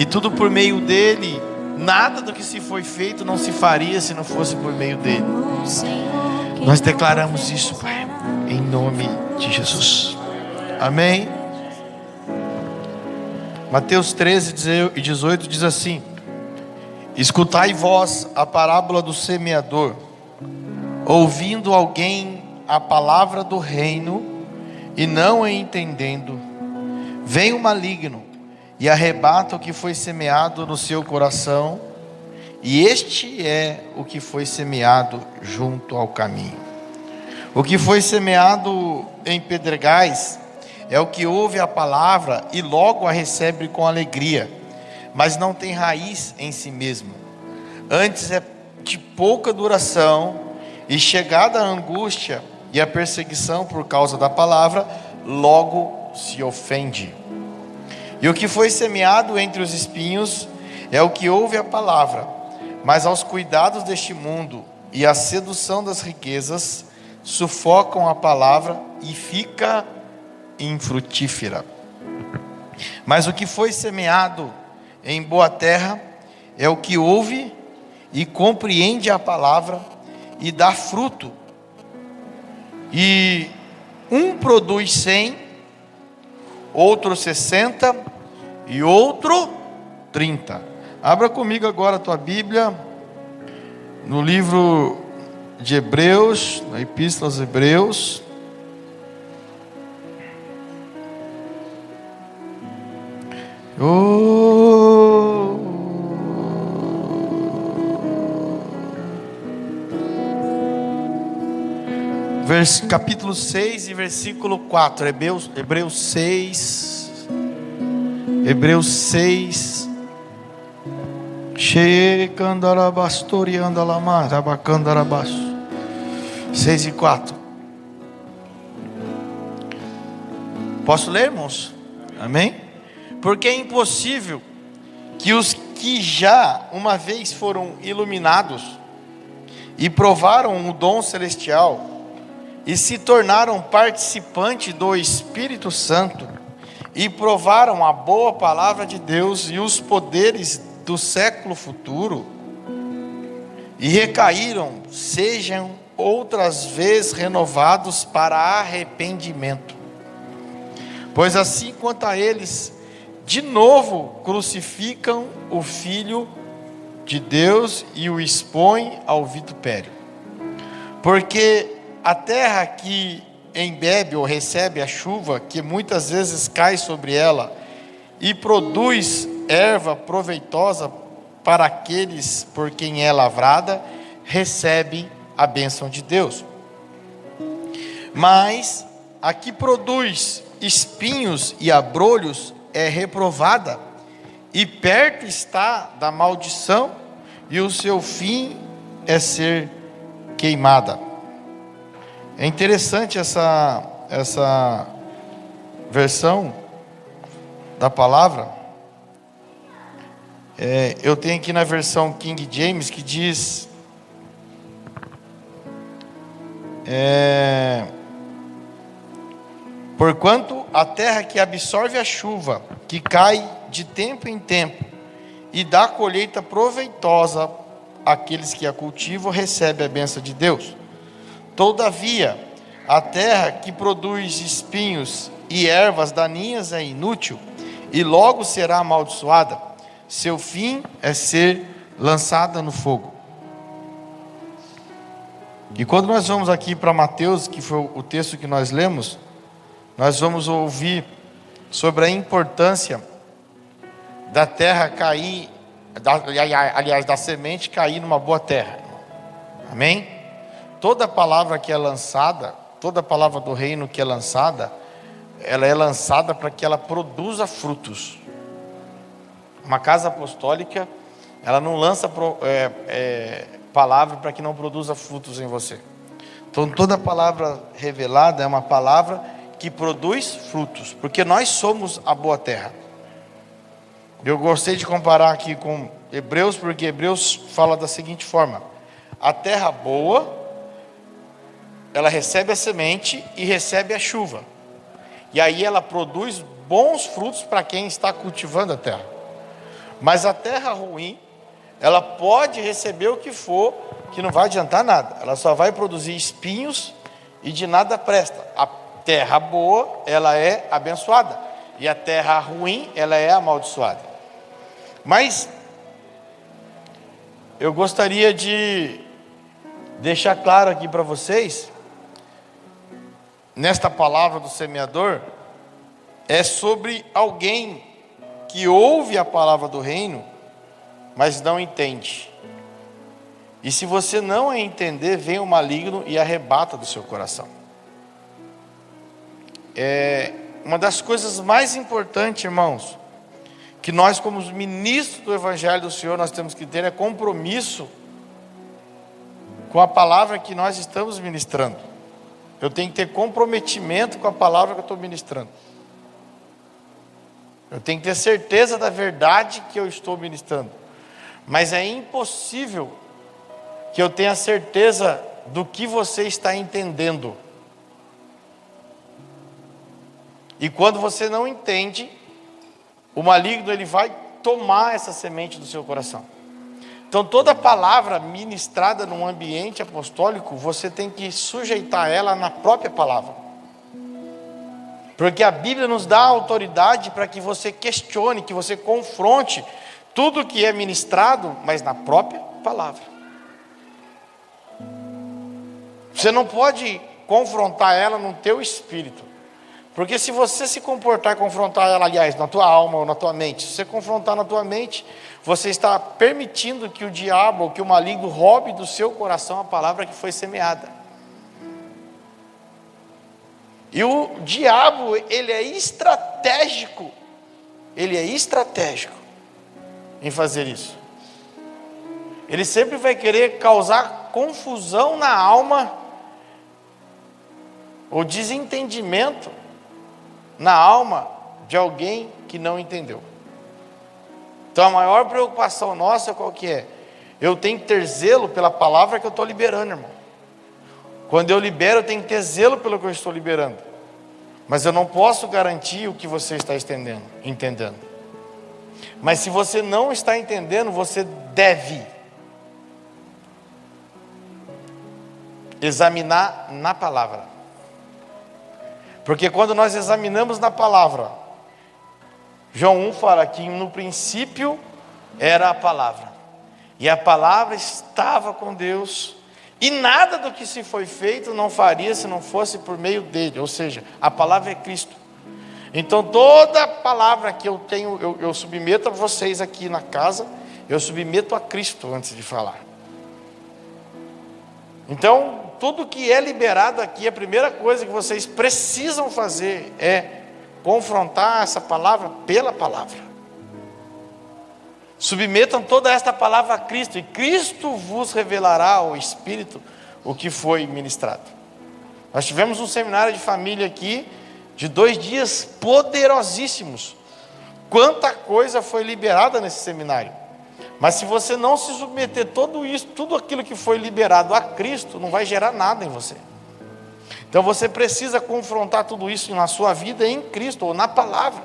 e tudo por meio dele. Nada do que se foi feito não se faria se não fosse por meio dele. Nós declaramos isso, Pai, em nome de Jesus. Amém. Mateus 13:18 diz assim: escutai vós a parábola do semeador. Ouvindo alguém a palavra do reino e não a entendendo, vem o maligno e arrebata o que foi semeado no seu coração, e este é o que foi semeado junto ao caminho. O que foi semeado em pedregais é o que ouve a palavra e logo a recebe com alegria, mas não tem raiz em si mesmo. Antes é de pouca duração, e chegada a angústia e a perseguição por causa da palavra, logo se ofende. E o que foi semeado entre os espinhos é o que ouve a palavra, mas aos cuidados deste mundo e à sedução das riquezas, sufocam a palavra e fica infrutífera. Mas o que foi semeado em boa terra é o que ouve e compreende a palavra e dá fruto. E um produz 100, outro 60 e outro 30. Abra comigo agora a tua Bíblia no livro de Hebreus, na Epístola aos Hebreus. Capítulo 6 e versículo 4. Hebreus 6. 6 e 4. Posso ler, irmãos? Amém? Porque é impossível que os que já uma vez foram iluminados e provaram o dom celestial e se tornaram participantes do Espírito Santo e provaram a boa palavra de Deus e os poderes do século futuro e recaíram, sejam outras vezes renovados para arrependimento. Pois assim quanto a eles, de novo crucificam o Filho de Deus e o expõem ao vitupério. Porque a terra que embebe ou recebe a chuva, que muitas vezes cai sobre ela, e produz erva proveitosa para aqueles por quem é lavrada, recebe a bênção de Deus. Mas a que produz espinhos e abrolhos é reprovada, e perto está da maldição, e o seu fim é ser queimada. É interessante essa versão da palavra. Eu tenho aqui na versão King James que diz: porquanto a terra que absorve a chuva, que cai de tempo em tempo, e dá colheita proveitosa àqueles que a cultivam, recebe a bênção de Deus. Todavia, a terra que produz espinhos e ervas daninhas é inútil, e logo será amaldiçoada. Seu fim é ser lançada no fogo. E quando nós vamos aqui para Mateus, que foi o texto que nós lemos, nós vamos ouvir sobre a importância da terra cair, da semente cair numa boa terra. Amém? Toda palavra que é lançada, toda palavra do reino que é lançada, ela é lançada para que ela produza frutos. Uma casa apostólica, ela não lança palavra para que não produza frutos em você. Então toda palavra revelada é uma palavra que produz frutos, porque nós somos a boa terra. Eu gostei de comparar aqui com Hebreus, porque Hebreus fala da seguinte forma: a terra boa, ela recebe a semente e recebe a chuva, e aí ela produz bons frutos para quem está cultivando a terra. Mas a terra ruim, ela pode receber o que for, que não vai adiantar nada. Ela só vai produzir espinhos e de nada presta. A terra boa, ela é abençoada. E a terra ruim, ela é amaldiçoada. Mas eu gostaria de deixar claro aqui para vocês, nesta palavra do semeador, é sobre alguém que ouve a palavra do reino, mas não entende. E se você não entender, vem o maligno e arrebata do seu coração. Uma das coisas mais importantes, irmãos, que nós como ministros do Evangelho do Senhor, nós temos que ter compromisso com a palavra que nós estamos ministrando. Eu tenho que ter comprometimento com a palavra que eu estou ministrando. Eu tenho que ter certeza da verdade que eu estou ministrando. Mas é impossível que eu tenha certeza do que você está entendendo. E quando você não entende, o maligno ele vai tomar essa semente do seu coração. Então toda palavra ministrada num ambiente apostólico, você tem que sujeitar ela na própria palavra. Porque a Bíblia nos dá autoridade para que você questione, que você confronte tudo que é ministrado, mas na própria palavra. Você não pode confrontar ela no teu espírito. Porque se você se comportar, confrontar ela, aliás, na tua alma ou na tua mente, se você confrontar na tua mente, você está permitindo que o diabo ou que o maligno roube do seu coração a palavra que foi semeada. E o diabo, ele é estratégico em fazer isso. Ele sempre vai querer causar confusão na alma, ou desentendimento na alma de alguém que não entendeu. Então a maior preocupação nossa qual que é? Eu tenho que ter zelo pela palavra que eu estou liberando, irmão. Quando eu libero, eu tenho que ter zelo pelo que eu estou liberando. Mas eu não posso garantir o que você está entendendo. Mas se você não está entendendo, você deve examinar na palavra. Porque quando nós examinamos na palavra, João 1 fala que no princípio era a palavra. E a palavra estava com Deus. E nada do que se foi feito não faria se não fosse por meio dele. Ou seja, a palavra é Cristo. Então toda palavra que eu tenho, eu submeto a vocês aqui na casa, eu submeto a Cristo antes de falar. Então, tudo que é liberado aqui, a primeira coisa que vocês precisam fazer é confrontar essa palavra pela palavra. Submetam toda esta palavra a Cristo, e Cristo vos revelará ao Espírito o que foi ministrado. Nós tivemos um seminário de família aqui, de 2 dias poderosíssimos. Quanta coisa foi liberada nesse seminário. Mas se você não se submeter tudo isso, tudo aquilo que foi liberado a Cristo, não vai gerar nada em você. Então você precisa confrontar tudo isso na sua vida em Cristo, ou na palavra.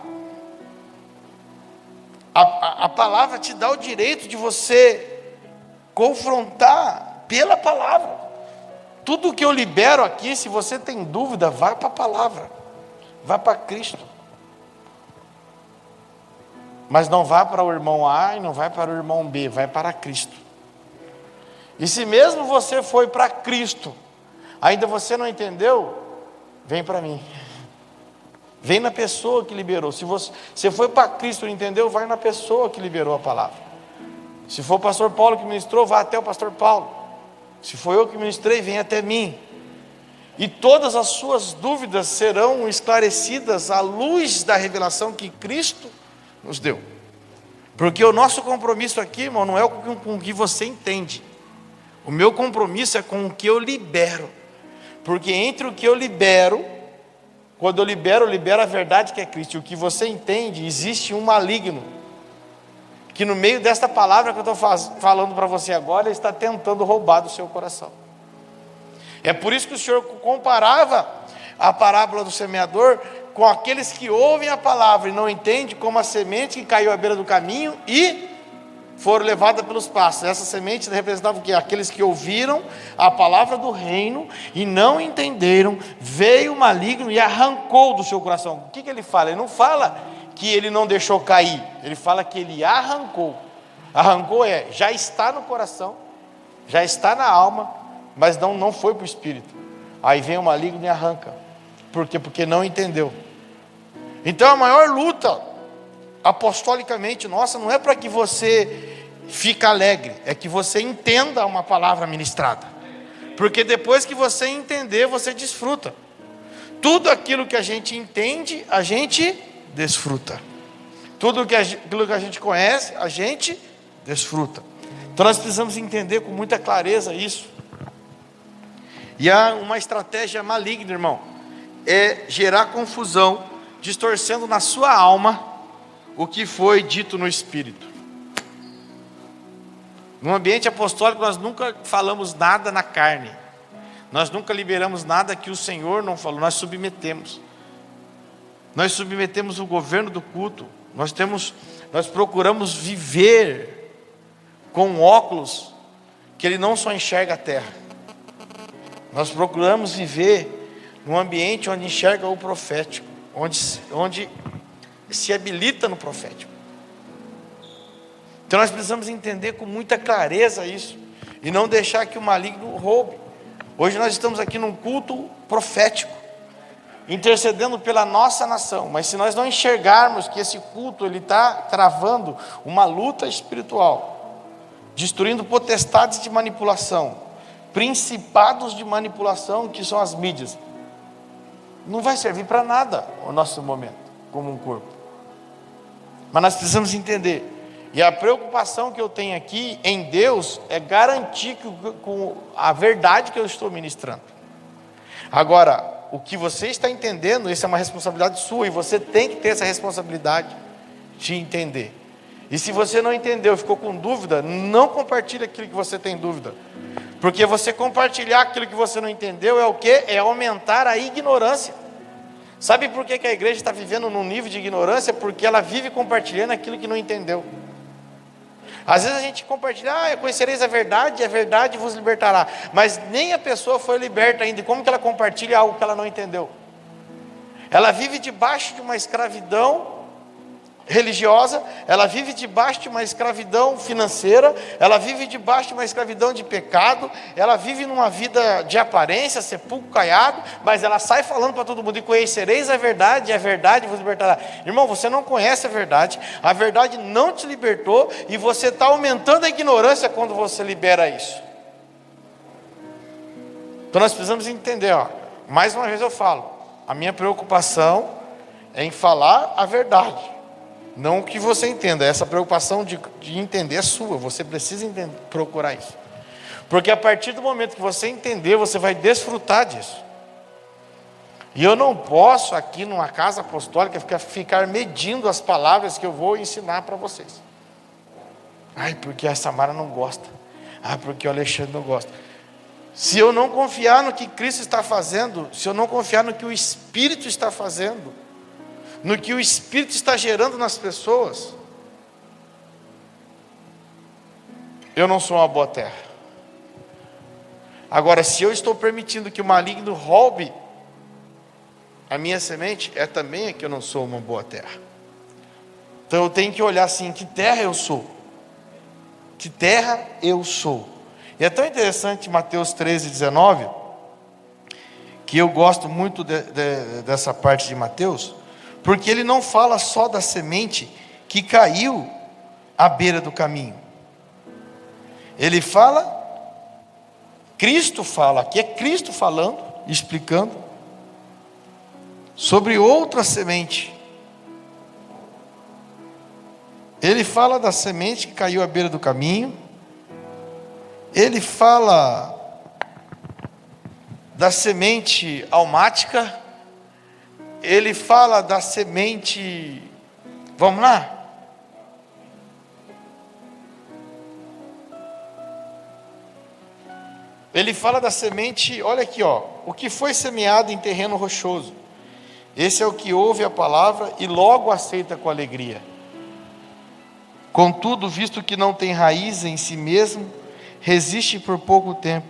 A palavra te dá o direito de você confrontar pela palavra. Tudo que eu libero aqui, se você tem dúvida, vai para a palavra. Vai para Cristo. Mas não vá para o irmão A e não vai para o irmão B, vai para Cristo. E se mesmo você foi para Cristo, ainda você não entendeu, vem para mim. Vem na pessoa que liberou. Se você foi para Cristo e não entendeu, vai na pessoa que liberou a palavra. Se for o pastor Paulo que ministrou, vá até o pastor Paulo. Se foi eu que ministrei, vem até mim. E todas as suas dúvidas serão esclarecidas à luz da revelação que Cristo nos deu. Porque o nosso compromisso aqui, irmão, não é com o que você entende. O meu compromisso é com o que eu libero. Porque entre o que eu libero, quando eu libero a verdade que é Cristo, e o que você entende, existe um maligno, que no meio desta palavra que eu estou falando para você agora, ele está tentando roubar do seu coração. É por isso que o Senhor comparava a parábola do semeador com aqueles que ouvem a palavra e não entendem, como a semente que caiu à beira do caminho e foram levadas pelos passos. Essa semente representava o quê? Aqueles que ouviram a palavra do reino e não entenderam, veio o maligno e arrancou do seu coração. O que ele fala? Ele não fala que ele não deixou cair, ele fala que ele arrancou. Arrancou já está no coração, já está na alma, mas não foi para o espírito. Aí vem o maligno e arranca. Por quê? Porque não entendeu. Então a maior luta apostolicamente nossa não é para que você fique alegre, é que você entenda uma palavra ministrada. Porque depois que você entender, você desfruta. Tudo aquilo que a gente entende, a gente desfruta. Tudo aquilo que a gente conhece, a gente desfruta. Então nós precisamos entender com muita clareza isso. E há uma estratégia maligna, irmão, é gerar confusão, distorcendo na sua alma o que foi dito no Espírito. No ambiente apostólico nós nunca falamos nada na carne. Nós nunca liberamos nada que o Senhor não falou. Nós submetemos. Nós submetemos o governo do culto. Nós procuramos viver com óculos que ele não só enxerga a terra. Nós procuramos viver num ambiente onde enxerga o profético, onde se habilita no profético. Então nós precisamos entender com muita clareza isso e não deixar que o maligno roube. Hoje nós estamos aqui num culto profético, intercedendo pela nossa nação, mas se nós não enxergarmos que esse culto ele está travando uma luta espiritual, destruindo potestades de manipulação, principados de manipulação que são as mídias, não vai servir para nada o nosso momento como um corpo. Mas nós precisamos entender, e a preocupação que eu tenho aqui em Deus é garantir que com a verdade que eu estou ministrando. Agora, o que você está entendendo, isso é uma responsabilidade sua, e você tem que ter essa responsabilidade de entender. E se você não entendeu, ficou com dúvida, não compartilhe aquilo que você tem dúvida, porque você compartilhar aquilo que você não entendeu é o quê? É aumentar a ignorância. Sabe por que a igreja está vivendo num nível de ignorância? Porque ela vive compartilhando aquilo que não entendeu. Às vezes a gente compartilha, conhecereis a verdade vos libertará. Mas nem a pessoa foi liberta ainda. E como que ela compartilha algo que ela não entendeu? Ela vive debaixo de uma escravidão religiosa, ela vive debaixo de uma escravidão financeira, ela vive debaixo de uma escravidão de pecado, ela vive numa vida de aparência, sepulcro caiado, mas ela sai falando para todo mundo, e conhecereis a verdade vos libertará. Irmão, você não conhece a verdade não te libertou, e você está aumentando a ignorância quando você libera isso. Então nós precisamos entender, mais uma vez eu falo, a minha preocupação é em falar a verdade, não o que você entenda. Essa preocupação de entender é sua. Você precisa procurar isso. Porque a partir do momento que você entender, você vai desfrutar disso. E eu não posso aqui numa casa apostólica ficar medindo as palavras que eu vou ensinar para vocês. Porque a Samara não gosta. Porque o Alexandre não gosta. Se eu não confiar no que Cristo está fazendo, se eu não confiar no que o Espírito está fazendo, no que o Espírito está gerando nas pessoas, eu não sou uma boa terra. Agora, se eu estou permitindo que o maligno roube a minha semente, também que eu não sou uma boa terra. Então eu tenho que olhar assim, que terra eu sou? Que terra eu sou? E é tão interessante Mateus 13:19, que eu gosto muito dessa parte de Mateus, porque ele não fala só da semente que caiu à beira do caminho. Ele fala, Cristo fala, aqui é Cristo falando, explicando, sobre outra semente. Ele fala da semente que caiu à beira do caminho. Ele fala da semente almática. Ele fala da semente, vamos lá? Ele fala da semente, olha aqui, o que foi semeado em terreno rochoso. Esse é o que ouve a palavra e logo aceita com alegria. Contudo, visto que não tem raiz em si mesmo, resiste por pouco tempo.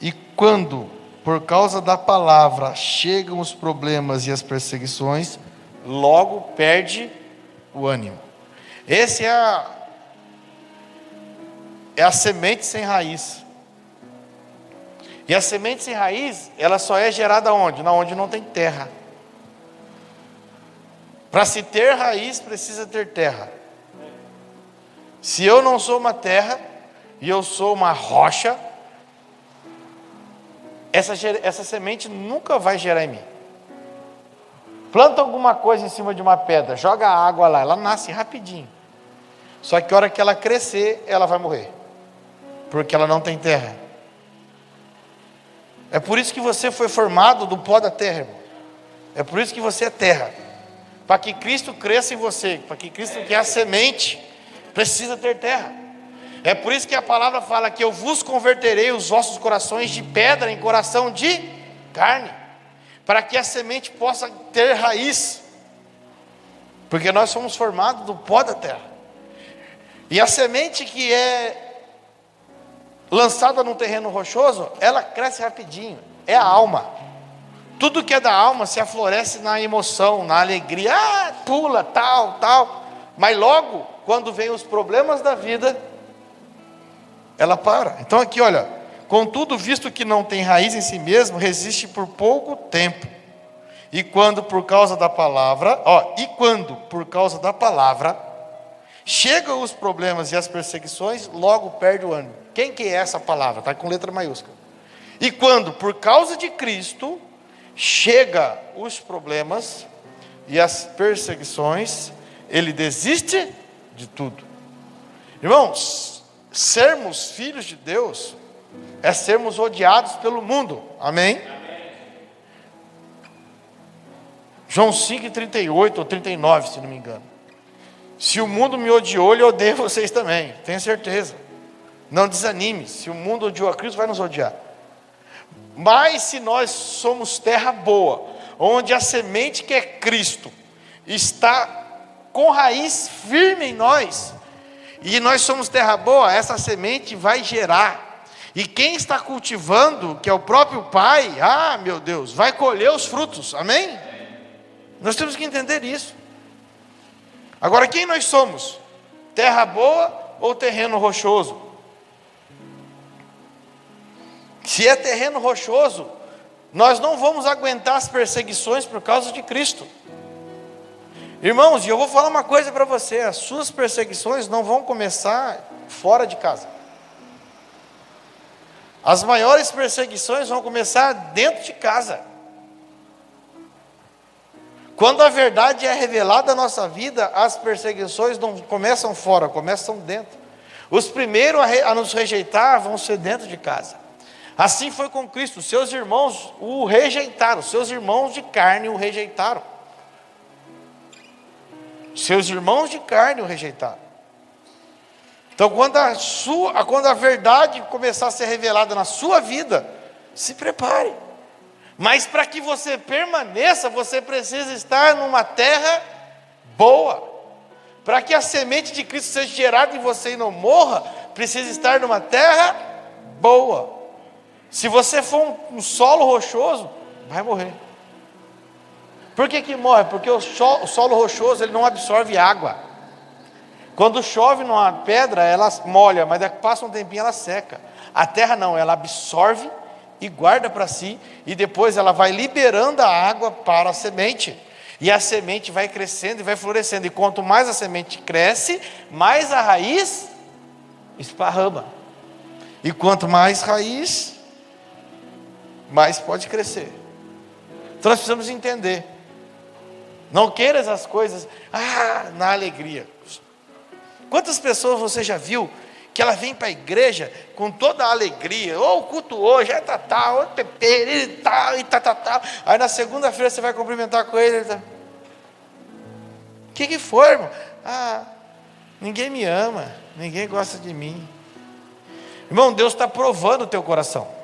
E quando, por causa da palavra, chegam os problemas e as perseguições, logo perde o ânimo. Esse é a semente sem raiz. E a semente sem raiz, ela só é gerada onde? Na onde não tem terra. Para se ter raiz, precisa ter terra. Se eu não sou uma terra, e eu sou uma rocha, essa semente nunca vai gerar em mim. Planta alguma coisa em cima de uma pedra, joga água lá, ela nasce rapidinho. Só que a hora que ela crescer, ela vai morrer. Porque ela não tem terra. É por isso que você foi formado do pó da terra, irmão. É por isso que você é terra. Para que Cristo cresça em você, para que Cristo, que é a semente, precisa ter terra. É por isso que a palavra fala que eu vos converterei os vossos corações de pedra em coração de carne, para que a semente possa ter raiz, porque nós somos formados do pó da terra. E a semente que é lançada num terreno rochoso, ela cresce rapidinho, é a alma. Tudo que é da alma se afloresce na emoção, na alegria, pula, tal, mas logo, quando vem os problemas da vida, ela para. Então aqui, olha, contudo, visto que não tem raiz em si mesmo, resiste por pouco tempo. E quando por causa da palavra, chegam os problemas e as perseguições, logo perde o ânimo. Quem que é essa palavra? Está com letra maiúscula. E quando por causa de Cristo, chega os problemas e as perseguições, ele desiste de tudo. Irmãos, sermos filhos de Deus é sermos odiados pelo mundo. Amém? João 5,38 ou 39, se não me engano. Se o mundo me odiou, ele odeia vocês também. Tenho certeza. Não desanime. Se o mundo odiou a Cristo, vai nos odiar. Mas se nós somos terra boa, onde a semente que é Cristo está com raiz firme em nós, e nós somos terra boa, essa semente vai gerar. E quem está cultivando, que é o próprio Pai, meu Deus, vai colher os frutos. Amém? Nós temos que entender isso. Agora, quem nós somos? Terra boa ou terreno rochoso? Se é terreno rochoso, nós não vamos aguentar as perseguições por causa de Cristo. Irmãos, e eu vou falar uma coisa para você: as suas perseguições não vão começar fora de casa. As maiores perseguições vão começar dentro de casa. Quando a verdade é revelada na nossa vida, as perseguições não começam fora, começam dentro. Os primeiros a nos rejeitar vão ser dentro de casa. Assim foi com Cristo. Seus irmãos o rejeitaram, seus irmãos de carne o rejeitaram. Seus irmãos de carne o rejeitaram. Então, quando a verdade começar a ser revelada na sua vida, se prepare. Mas para que você permaneça, você precisa estar numa terra boa. Para que a semente de Cristo seja gerada em você e não morra, precisa estar numa terra boa. Se você for um solo rochoso, vai morrer. Por que morre? Porque o solo rochoso, ele não absorve água. Quando chove numa pedra, ela molha, mas passa um tempinho, ela seca. A terra não, ela absorve e guarda para si, e depois ela vai liberando a água para a semente. E a semente vai crescendo e vai florescendo. E quanto mais a semente cresce, mais a raiz esparrama. E quanto mais raiz, mais pode crescer. Então nós precisamos entender. Não queiras as coisas na alegria. Quantas pessoas você já viu que ela vem para a igreja com toda a alegria, ou o culto hoje, ou pepe, e tal. Aí na segunda-feira você vai cumprimentar com ele, o que foi, irmão? Ninguém me ama, ninguém gosta de mim. Irmão, Deus está provando o teu coração.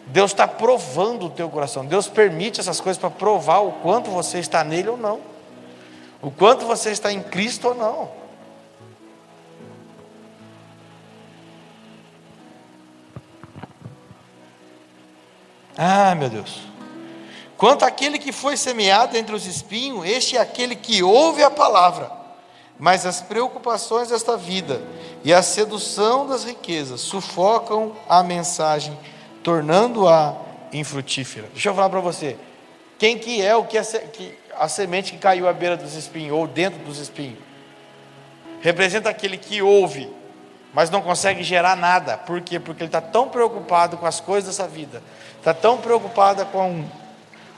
Deus está provando o teu coração. Deus permite essas coisas para provar o quanto você está nele ou não, o quanto você está em Cristo ou não. Ah, meu Deus. Quanto àquele que foi semeado entre os espinhos, este é aquele que ouve a palavra, mas as preocupações desta vida e a sedução das riquezas sufocam a mensagem, tornando-a infrutífera. Deixa eu falar para você, quem que é a semente que caiu à beira dos espinhos, ou dentro dos espinhos? Representa aquele que ouve, mas não consegue gerar nada. Por quê? Porque ele está tão preocupado com as coisas dessa vida, está tão preocupado com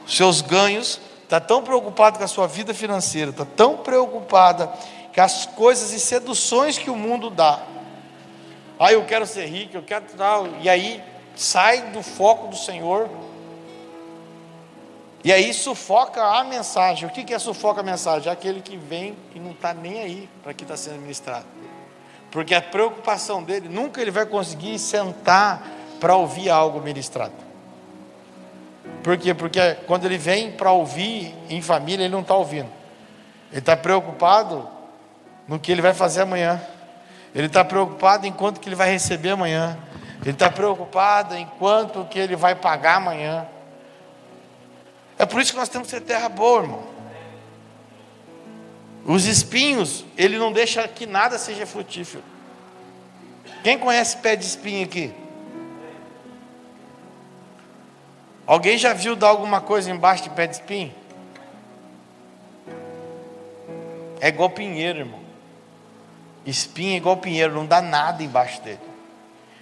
os seus ganhos, está tão preocupado com a sua vida financeira, está tão preocupada com as coisas e seduções que o mundo dá. Ah, eu quero ser rico, eu quero tal, e aí sai do foco do Senhor, e aí sufoca a mensagem. O que é sufoca a mensagem? É aquele que vem e não está nem aí para que está sendo ministrado, porque a preocupação dele, nunca ele vai conseguir sentar para ouvir algo ministrado. Por quê? Porque quando ele vem para ouvir em família, ele não está ouvindo, ele está preocupado no que ele vai fazer amanhã, ele está preocupado em quanto que ele vai receber amanhã, ele está preocupado em quanto que ele vai pagar amanhã. É por isso que nós temos que ser terra boa, irmão. Os espinhos, ele não deixa que nada seja frutífero. Quem conhece pé de espinho aqui? Alguém já viu dar alguma coisa embaixo de pé de espinho? É igual pinheiro, irmão. Espinho é igual pinheiro, não dá nada embaixo dele.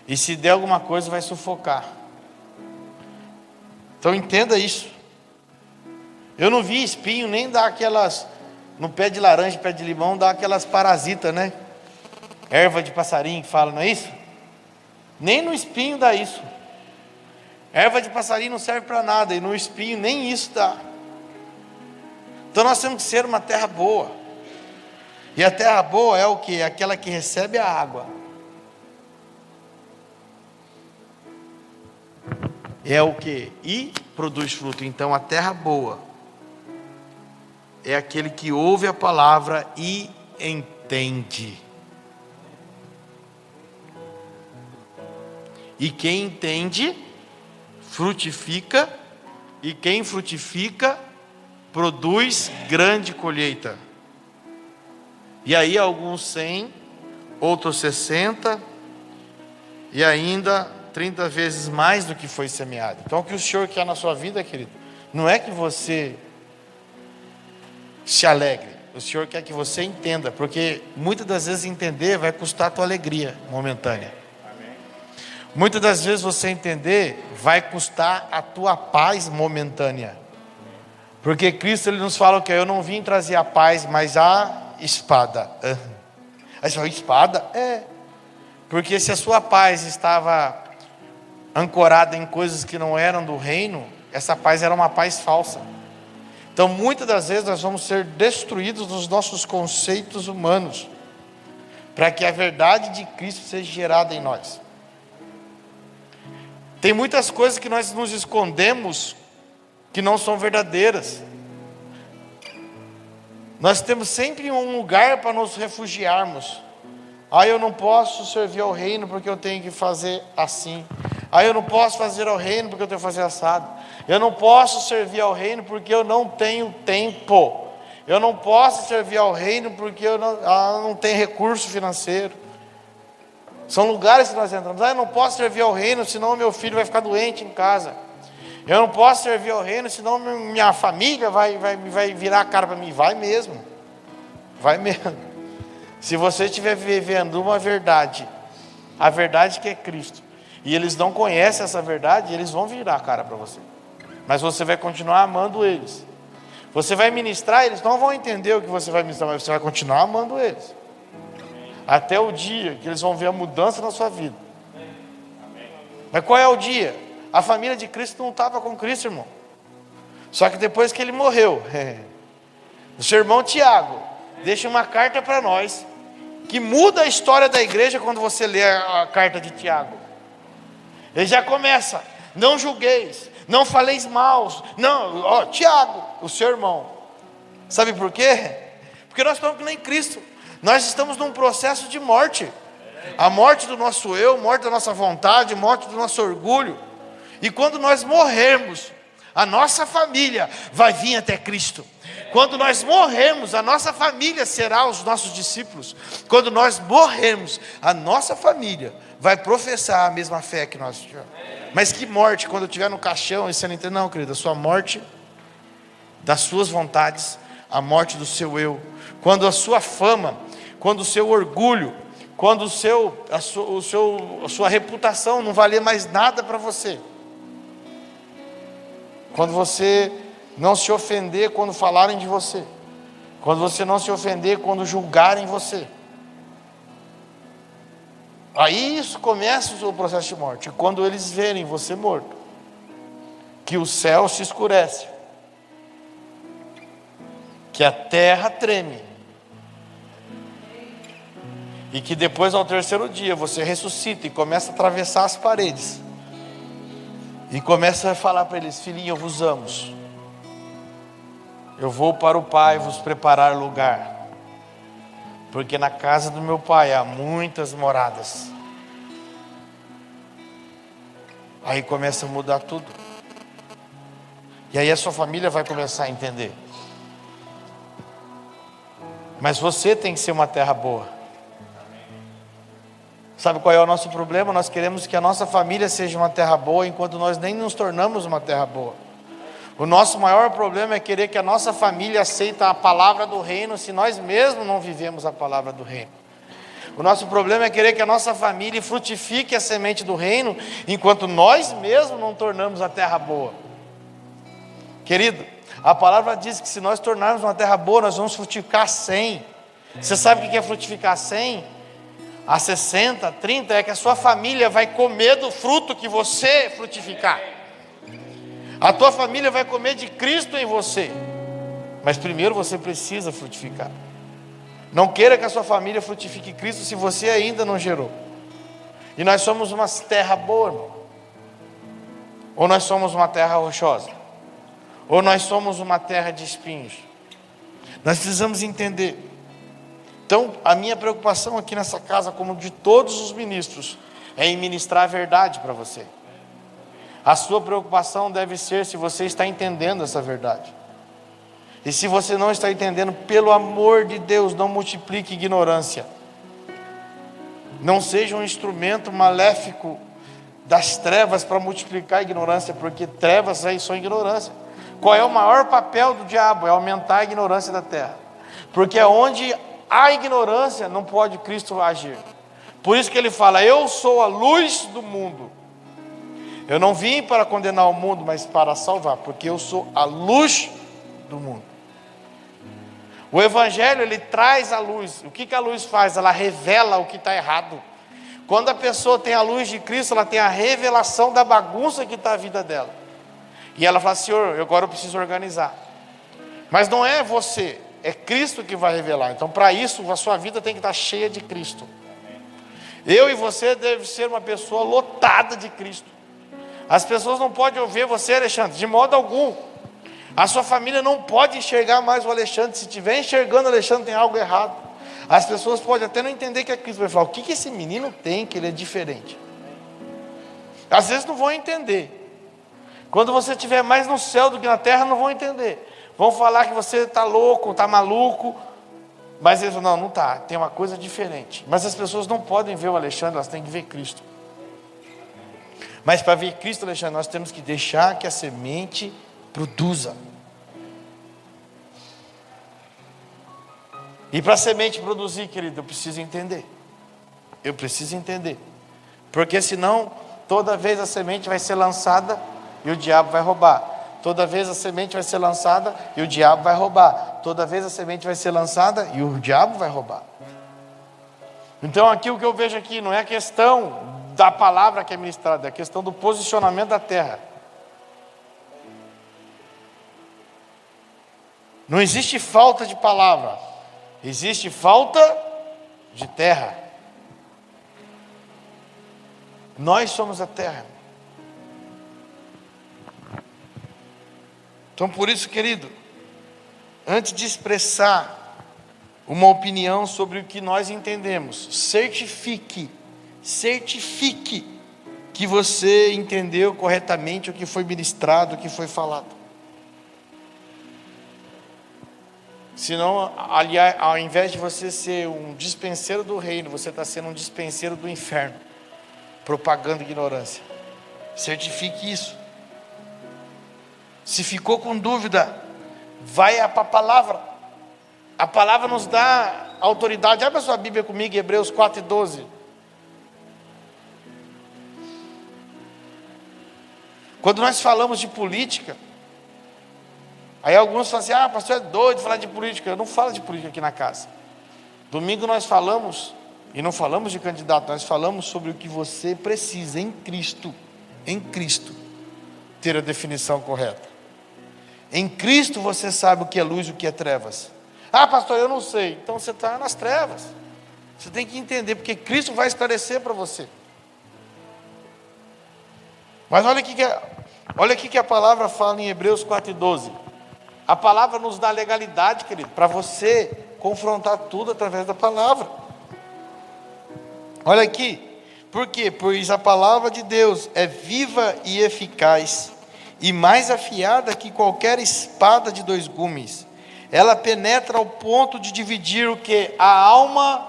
E se der alguma coisa, vai sufocar. Então entenda isso. Eu não vi espinho nem dar aquelas, no pé de laranja, pé de limão, dar aquelas parasitas, né? Erva de passarinho que fala, não é isso? Nem no espinho dá isso. Erva de passarinho não serve para nada, e no espinho nem isso dá. Então nós temos que ser uma terra boa. E a terra boa é o que? Aquela que recebe a água. É o que? E produz fruto. Então a terra boa é aquele que ouve a palavra e entende. E quem entende, frutifica, e quem frutifica, produz grande colheita. E aí alguns 100, outros 60, e ainda 30 vezes mais do que foi semeado. Então o que o Senhor quer na sua vida, querido, não é que você se alegre, o Senhor quer que você entenda, porque muitas das vezes entender vai custar a tua alegria momentânea. Muitas das vezes você entender vai custar a tua paz momentânea, porque Cristo ele nos fala que eu não vim trazer a paz, mas a espada. Aí você fala, espada? É, porque se a sua paz estava ancorada em coisas que não eram do reino, essa paz era uma paz falsa. Então muitas das vezes nós vamos ser destruídos nos nossos conceitos humanos, para que a verdade de Cristo seja gerada em nós. Tem muitas coisas que nós nos escondemos que não são verdadeiras. Nós temos sempre um lugar para nos refugiarmos. Ah, eu não posso servir ao reino porque eu tenho que fazer assim. Ah, eu não posso fazer ao reino porque eu tenho que fazer assado. Eu não posso servir ao reino porque eu não tenho tempo. Eu não posso servir ao reino porque eu não tenho recurso financeiro. São lugares que nós entramos. Ah, eu não posso servir ao reino, senão meu filho vai ficar doente em casa. Eu não posso servir ao reino, senão minha família vai virar a cara para mim. Vai mesmo. Vai mesmo. Se você estiver vivendo uma verdade, a verdade que é Cristo, e eles não conhecem essa verdade, eles vão virar a cara para você. Mas você vai continuar amando eles. Você vai ministrar, eles não vão entender o que você vai ministrar, mas você vai continuar amando eles. Até o dia que eles vão ver a mudança na sua vida. Mas qual é o dia? A família de Cristo não estava com Cristo, irmão. Só que depois que ele morreu, o seu irmão Tiago deixa uma carta para nós, que muda a história da igreja quando você lê a carta de Tiago. Ele já começa, não julgueis, não faleis mal, não, Tiago, o seu irmão. Sabe por quê? Porque nós estamos que nem Cristo. Nós estamos num processo de morte. A morte do nosso eu, morte da nossa vontade, morte do nosso orgulho. E quando nós morrermos, a nossa família vai vir até Cristo. Quando nós morrermos, a nossa família será os nossos discípulos. Quando nós morrermos, a nossa família vai professar a mesma fé que nós tivemos. Mas que morte, quando eu estiver no caixão e você não entende, não, querida, a sua morte das suas vontades, a morte do seu eu. Quando a sua fama, quando o seu orgulho, quando a sua reputação não valer mais nada para você. Quando você não se ofender quando falarem de você. Quando você não se ofender quando julgarem você. Aí isso começa o processo de morte. E quando eles verem você morto, que o céu se escurece, que a terra treme, e que depois ao terceiro dia você ressuscita e começa a atravessar as paredes, e começa a falar para eles: filhinho, eu vos amo, eu vou para o Pai vos preparar lugar, porque na casa do meu Pai há muitas moradas. Aí começa a mudar tudo. E aí a sua família vai começar a entender. Mas você tem que ser uma terra boa. Sabe qual é o nosso problema? Nós queremos que a nossa família seja uma terra boa, enquanto nós nem nos tornamos uma terra boa. O nosso maior problema é querer que a nossa família aceite a palavra do reino, se nós mesmos não vivemos a palavra do reino. O nosso problema é querer que a nossa família frutifique a semente do reino, enquanto nós mesmos não tornamos a terra boa. Querido, a palavra diz que se nós tornarmos uma terra boa, nós vamos frutificar 100. Você sabe o que é frutificar 100? A 60, 30, é que a sua família vai comer do fruto que você frutificar. A tua família vai comer de Cristo em você. Mas primeiro você precisa frutificar. Não queira que a sua família frutifique Cristo se você ainda não gerou. E nós somos uma terra boa, irmão. Ou nós somos uma terra rochosa. Ou nós somos uma terra de espinhos. Nós precisamos entender. Então, a minha preocupação aqui nessa casa, como de todos os ministros, é em ministrar a verdade para você. A sua preocupação deve ser se você está entendendo essa verdade. E se você não está entendendo, pelo amor de Deus, não multiplique ignorância. Não seja um instrumento maléfico das trevas para multiplicar a ignorância, porque trevas aí são ignorância. Qual é o maior papel do diabo? É aumentar a ignorância da terra. Porque é onde há ignorância, não pode Cristo agir. Por isso que ele fala: eu sou a luz do mundo. Eu não vim para condenar o mundo, mas para salvar, porque eu sou a luz do mundo. O Evangelho, ele traz a luz. O que a luz faz? Ela revela o que está errado. Quando a pessoa tem a luz de Cristo, ela tem a revelação da bagunça que está a vida dela. E ela fala: Senhor, agora eu preciso organizar. Mas não é você, é Cristo que vai revelar. Então, para isso, a sua vida tem que estar cheia de Cristo. Eu e você deve ser uma pessoa lotada de Cristo. As pessoas não podem ouvir você, Alexandre, de modo algum. A sua família não pode enxergar mais o Alexandre. Se estiver enxergando o Alexandre, tem algo errado. As pessoas podem até não entender que é Cristo. Vai falar: o que esse menino tem que ele é diferente? Às vezes não vão entender. Quando você estiver mais no céu do que na terra, não vão entender. Vão falar que você está louco, está maluco. Mas eles não está, tem uma coisa diferente. Mas as pessoas não podem ver o Alexandre, elas têm que ver Cristo. Mas para ver Cristo, Alexandre, nós temos que deixar que a semente produza. E para a semente produzir, querido, eu preciso entender. Eu preciso entender. Porque senão, toda vez a semente vai ser lançada e o diabo vai roubar. Toda vez a semente vai ser lançada e o diabo vai roubar. Toda vez a semente vai ser lançada e o diabo vai roubar. Então aqui o que eu vejo aqui não é a questão da palavra que é ministrada, é a questão do posicionamento da terra. Não existe falta de palavra, existe falta de terra. Nós somos a terra. Então, por isso, querido, antes de expressar uma opinião sobre o que nós entendemos, certifique que que você entendeu corretamente o que foi ministrado, o que foi falado. Senão, aliás, ao invés de você ser um dispenseiro do reino, você está sendo um dispenseiro do inferno, propagando ignorância. Certifique isso. Se ficou com dúvida, vai para a palavra. A palavra nos dá autoridade. Abra sua Bíblia comigo, Hebreus 4:12. Quando nós falamos de política, aí alguns falam assim: pastor, é doido falar de política. Eu não falo de política aqui na casa. Domingo nós falamos, e não falamos de candidato, nós falamos sobre o que você precisa em Cristo, ter a definição correta. Em Cristo você sabe o que é luz e o que é trevas. Pastor, eu não sei. Então você está nas trevas. Você tem que entender, porque Cristo vai esclarecer para você. Mas olha aqui que a palavra fala em Hebreus 4:12. A palavra nos dá legalidade, querido, para você confrontar tudo através da palavra. Olha aqui. Por quê? Pois a palavra de Deus é viva e eficaz, e mais afiada que qualquer espada de 2 gumes. Ela penetra ao ponto de dividir o que? A alma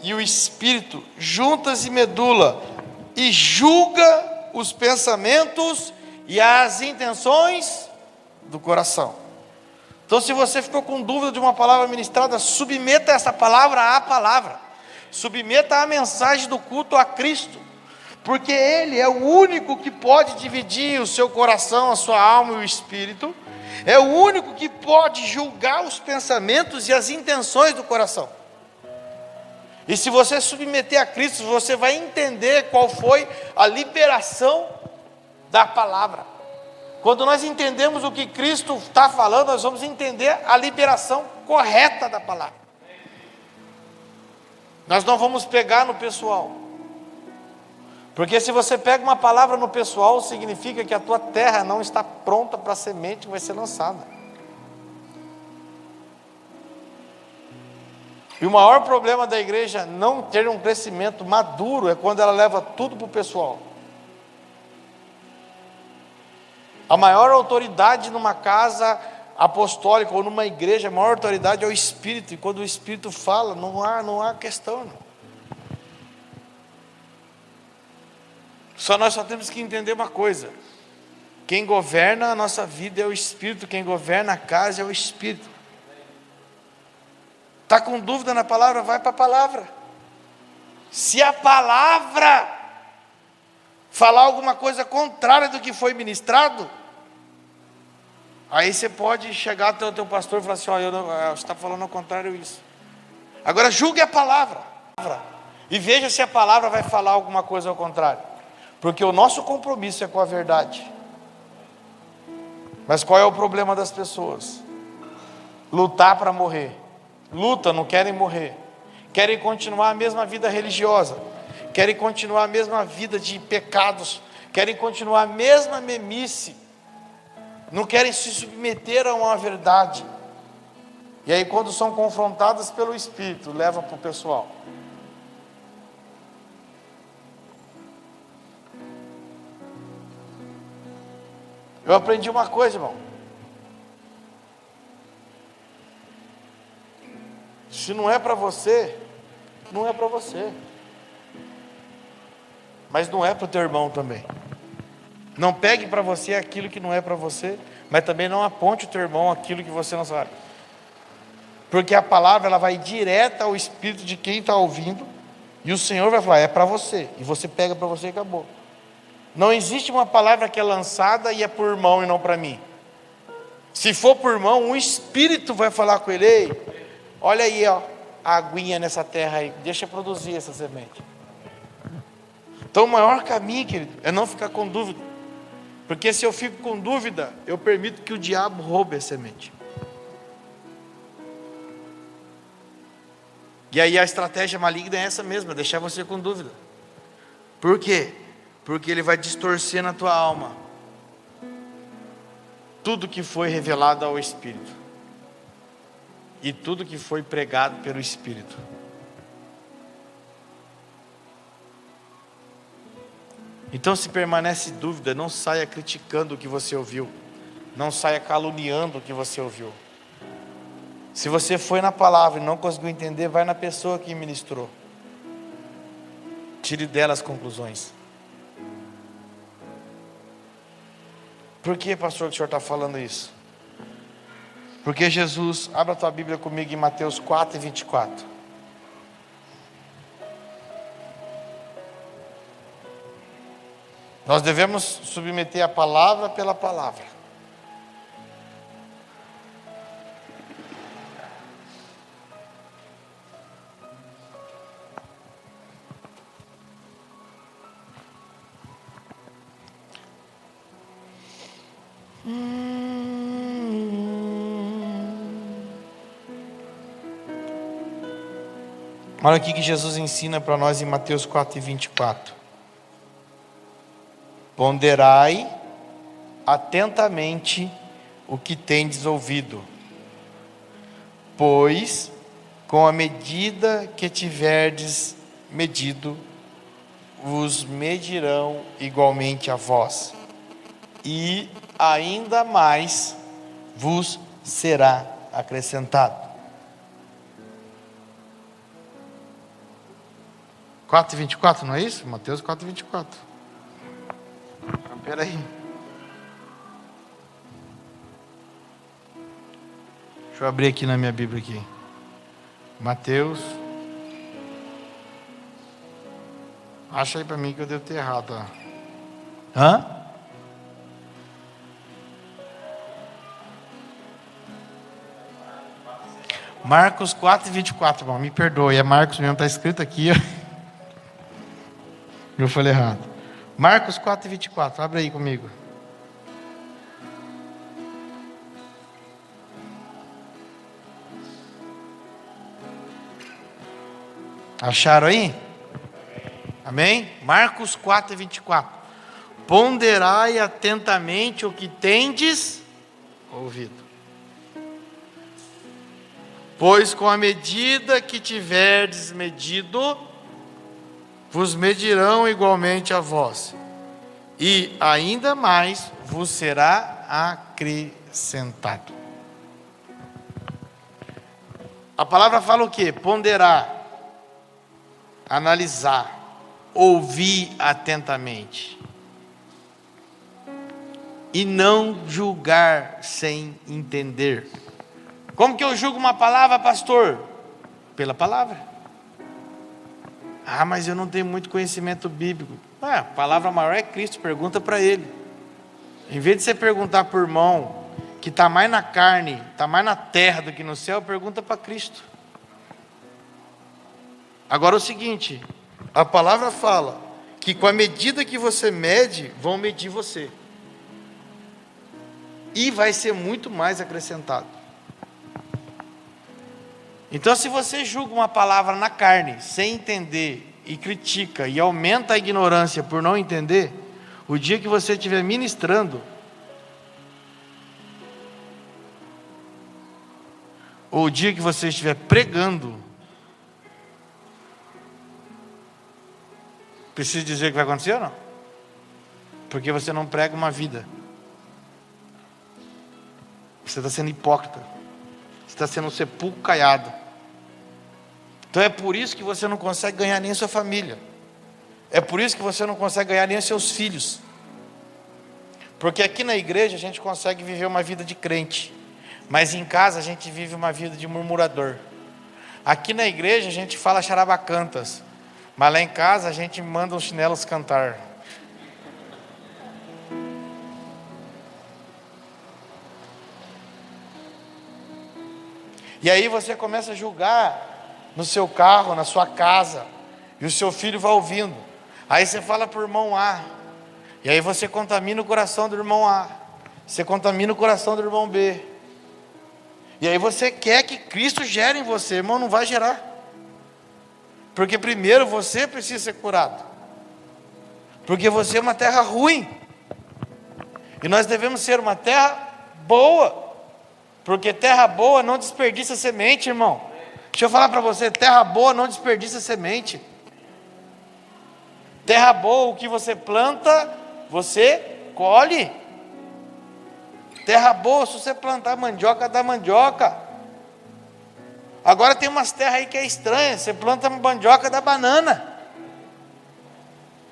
e o espírito, juntas e medula, e julga os pensamentos e as intenções do coração. Então, se você ficou com dúvida de uma palavra ministrada, submeta essa palavra à palavra. Submeta a mensagem do culto a Cristo, porque Ele é o único que pode dividir o seu coração, a sua alma e o espírito. É o único que pode julgar os pensamentos e as intenções do coração. E se você submeter a Cristo, você vai entender qual foi a liberação da palavra. Quando nós entendemos o que Cristo está falando, nós vamos entender a liberação correta da palavra. Nós não vamos pegar no pessoal. Porque se você pega uma palavra no pessoal, significa que a tua terra não está pronta para a semente que vai ser lançada. E o maior problema da igreja não ter um crescimento maduro é quando ela leva tudo para o pessoal. A maior autoridade numa casa apostólica ou numa igreja, a maior autoridade é o Espírito. E quando o Espírito fala, não há questão. Não. Nós só temos que entender uma coisa: quem governa a nossa vida é o Espírito, quem governa a casa é o Espírito. Está com dúvida na palavra? Vai para a palavra. Se a palavra falar alguma coisa contrária do que foi ministrado, aí você pode chegar até o teu pastor e falar assim: você está falando ao contrário isso. Agora julgue a palavra e veja se a palavra vai falar alguma coisa ao contrário. Porque o nosso compromisso é com a verdade. Mas qual é o problema das pessoas? Lutar para morrer. Luta, não querem morrer. Querem continuar a mesma vida religiosa. Querem continuar a mesma vida de pecados. Querem continuar a mesma memice. Não querem se submeter a uma verdade. E aí, quando são confrontadas pelo Espírito, leva para o pessoal. Eu aprendi uma coisa, irmão. Se não é para você, não é para você. Mas não é para o teu irmão também. Não pegue para você aquilo que não é para você, mas também não aponte o teu irmão aquilo que você não sabe. Porque a palavra ela vai direta ao espírito de quem está ouvindo, e o Senhor vai falar: é para você. E você pega para você e acabou. Não existe uma palavra que é lançada e é por irmão e não para mim. Se for por irmão, um espírito vai falar com ele: ei, olha aí, a aguinha nessa terra aí, deixa produzir essa semente. Então o maior caminho, querido, é não ficar com dúvida. Porque se eu fico com dúvida, eu permito que o diabo roube a semente. E aí a estratégia maligna é essa mesma: deixar você com dúvida. Por quê? Porque ele vai distorcer na tua alma tudo que foi revelado ao Espírito e tudo que foi pregado pelo Espírito. Então, se permanece dúvida, não saia criticando o que você ouviu, não saia caluniando o que você ouviu. Se você foi na palavra e não conseguiu entender, vai na pessoa que ministrou. Tire dela as conclusões. Por que, pastor, que o senhor está falando isso? Porque Jesus, abra a tua Bíblia comigo em Mateus 4:24. Nós devemos submeter a palavra pela palavra. Olha aqui que Jesus ensina para nós em Mateus 4:24. Ponderai atentamente o que tendes ouvido, pois com a medida que tiverdes medido, vos medirão igualmente a vós, e ainda mais vos será acrescentado. 4:24, não é isso? Mateus 4:24. Espera aí. Deixa eu abrir aqui na minha Bíblia aqui. Mateus. Acha aí para mim que eu devo ter errado. Ó. Hã? Marcos 4:24, irmão. Me perdoe, é Marcos mesmo, está escrito aqui. Eu falei errado. Marcos 4:24, abre aí comigo. Acharam aí? Amém? Marcos 4:24. Ponderai atentamente o que tendes ouvido, pois com a medida que tiverdes medido, vos medirão igualmente a vós, e ainda mais vos será acrescentado. A palavra fala o quê? Ponderar, analisar, ouvir atentamente, e não julgar sem entender. Como que eu julgo uma palavra, pastor? Pela palavra. Ah, mas eu não tenho muito conhecimento bíblico. A palavra maior é Cristo, pergunta para Ele. Em vez de você perguntar por irmão, que está mais na carne, está mais na terra do que no céu, pergunta para Cristo. Agora o seguinte, a palavra fala que com a medida que você mede, vão medir você. E vai ser muito mais acrescentado. Então, se você julga uma palavra na carne, sem entender, e critica, e aumenta a ignorância por não entender, o dia que você estiver ministrando, ou o dia que você estiver pregando, preciso dizer o que vai acontecer ou não? Porque você não prega uma vida. Você está sendo hipócrita. Você está sendo um sepulcro caiado. Então é por isso que você não consegue ganhar nem a sua família. É por isso que você não consegue ganhar nem os seus filhos. Porque aqui na igreja a gente consegue viver uma vida de crente, mas em casa a gente vive uma vida de murmurador. Aqui na igreja a gente fala charabacantas, mas lá em casa a gente manda os chinelos cantar. E aí você começa a julgar no seu carro, na sua casa, e o seu filho vai ouvindo. Aí você fala para o irmão A, e aí você contamina o coração do irmão A, você contamina o coração do irmão B, e aí você quer que Cristo gere em você. Irmão, não vai gerar, porque primeiro você precisa ser curado, porque você é uma terra ruim, e nós devemos ser uma terra boa, porque terra boa não desperdiça semente, irmão. Deixa eu falar para você, terra boa não desperdiça semente. Terra boa, o que você planta, você colhe. Terra boa, se você plantar mandioca, dá mandioca. Agora tem umas terras aí que é estranha. Você planta mandioca, dá banana.